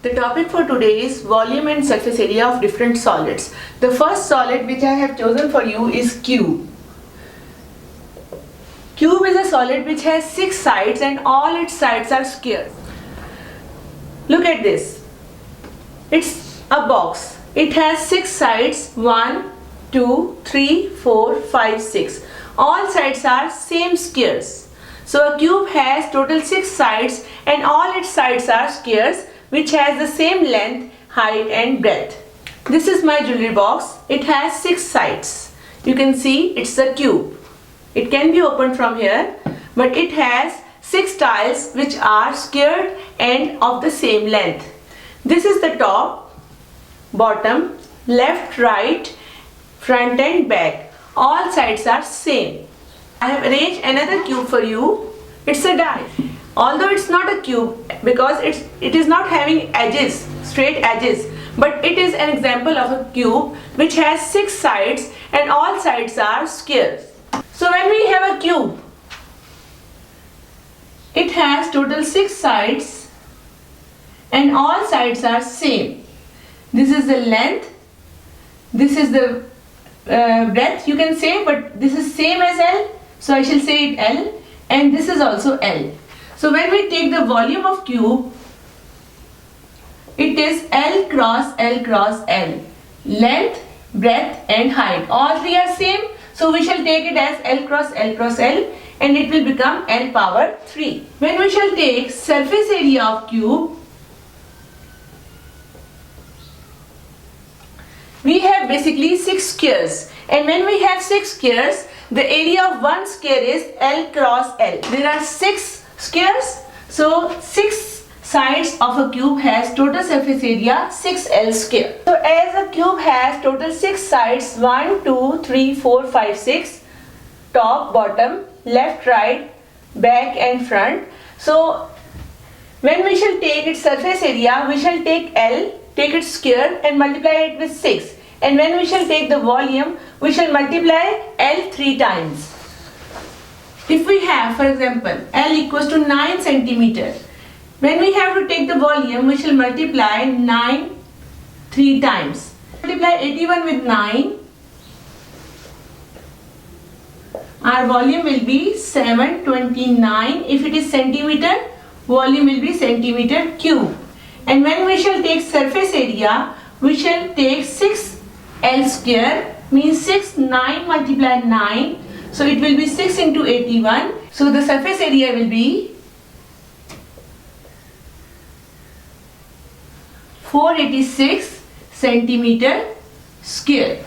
The topic for today is volume and surface area of different solids. The first solid which I have chosen for you is cube. Cube is a solid which has 6 sides and all its sides are squares. Look at this. It's a box. It has 6 sides, 1, 2, 3, 4, 5, 6. All sides are same squares. So a cube has total 6 sides and all its sides are squares which has the same length, height and breadth. This is my jewelry box. It has 6 sides. You can see it's a cube. It can be opened from here, but it has 6 tiles which are squared and of the same length. This is the top, bottom, left, right, front and back. All sides are same. I have arranged another cube for you. It's a die. Although it's not a cube because it is not having edges, straight edges, but it is an example of a cube which has 6 sides and all sides are squares. So when we have a cube, it has total 6 sides and all sides are same. This is the length, this is the breadth you can say, but this is same as L, so I shall say it L, and this is also L. So when we take the volume of cube, it is L cross L cross L. Length, breadth and height. All three are same. So we shall take it as L cross L cross L and it will become L power 3. When we shall take surface area of cube, we have basically 6 squares. And when we have 6 squares, the area of one square is L cross L. There are 6 squares, so 6 sides of a cube has total surface area 6L square. So as a cube has total 6 sides, 1, 2, 3, 4, 5, 6, top, bottom, left, right, back and front. So when we shall take its surface area, we shall take L, take its square and multiply it with 6. And when we shall take the volume, we shall multiply L 3 times. If we have, for example, L equals to 9 centimeter, when we have to take the volume, we shall multiply 9 3 times. Multiply 81 with 9. Our volume will be 729. If it is centimeter, volume will be centimeter cube. And when we shall take surface area, we shall take 6L square, means 6, 9 multiply 9. So it will be 6 into 81. So the surface area will be 486 centimeter square.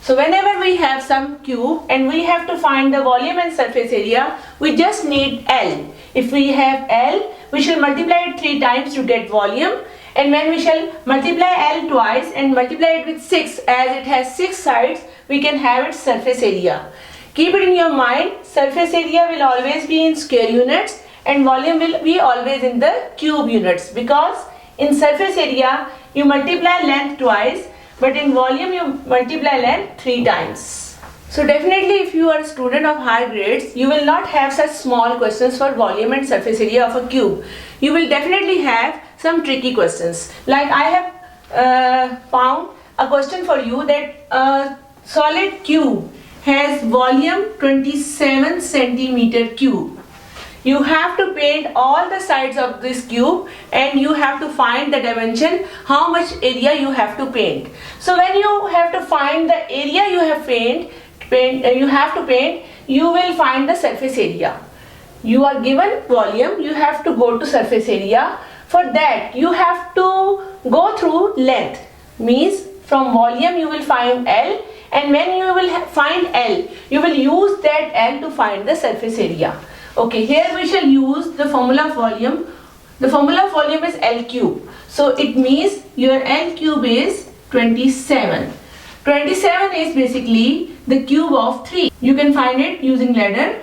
So whenever we have some cube and we have to find the volume and surface area, we just need L. If we have L, we shall multiply it 3 times to get volume. And when we shall multiply L twice and multiply it with 6, as it has 6 sides, we can have its surface area. Keep it in your mind, surface area will always be in square units and volume will be always in the cube units, because in surface area you multiply length twice, but in volume you multiply length 3 times. So definitely if you are a student of high grades, you will not have such small questions for volume and surface area of a cube. You will definitely have some tricky questions. Like I have found a question for you that a solid cube has volume 27 centimeter cube. You have to paint all the sides of this cube and you have to find the dimension, how much area you have to paint. So when you have to find the area you have to paint, you will find the surface area. You are given volume, you have to go to surface area. For that you have to go through length, means from volume you will find L, and when you will find L, you will use that L to find the surface area. Okay, here we shall use the formula of volume. The formula of volume is L cube. So it means your L cube is 27. 27 is basically the cube of 3. You can find it using ladder.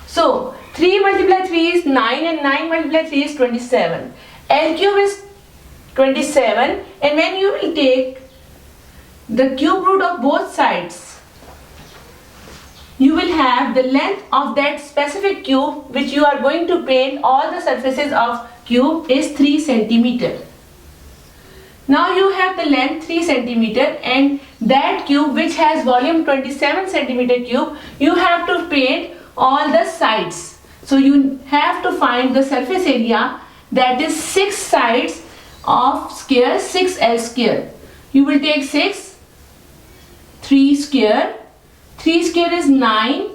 So 3 multiply 3 is 9 and 9 multiply 3 is 27. L cube is 27, and when you will take the cube root of both sides, you will have the length of that specific cube which you are going to paint all the surfaces of cube is 3 centimeter. Now you have the length 3 centimeter and that cube which has volume 27 centimeter cube, you have to paint all the sides. So you have to find the surface area, that is 6 sides of square 6L square. You will take 6, 3 square, 3 square is 9,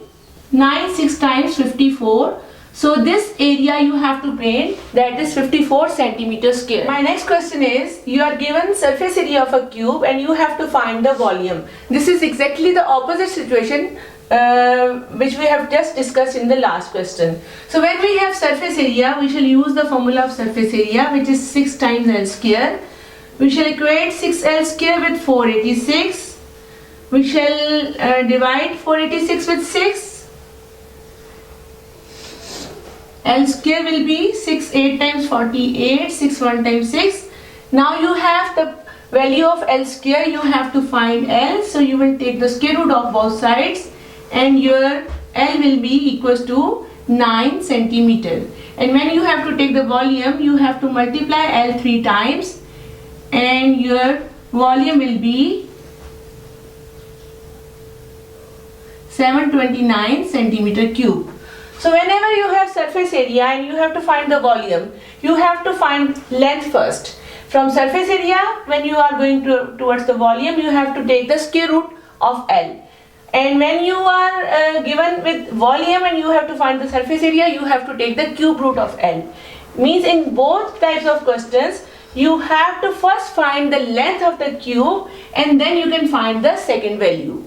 9 6 times 54. So this area you have to paint, that is 54 centimeter square. My next question is, you are given surface area of a cube and you have to find the volume. This is exactly the opposite situation which we have just discussed in the last question. So when we have surface area, we shall use the formula of surface area, which is 6 times L square. We shall equate 6L square with 486. We shall divide 486 with 6. L square will be 6 8 times 48, 6 1 times 6. Now you have the value of L square, you have to find L. So you will take the square root of both sides and your L will be equals to 9 centimeter. And when you have to take the volume, you have to multiply L 3 times and your volume will be 729 centimeter cube. So whenever you have surface area and you have to find the volume, you have to find length first. From surface area, when you are going towards the volume, you have to take the square root of L. And when you are given with volume and you have to find the surface area, you have to take the cube root of L. Means in both types of questions, you have to first find the length of the cube and then you can find the second value.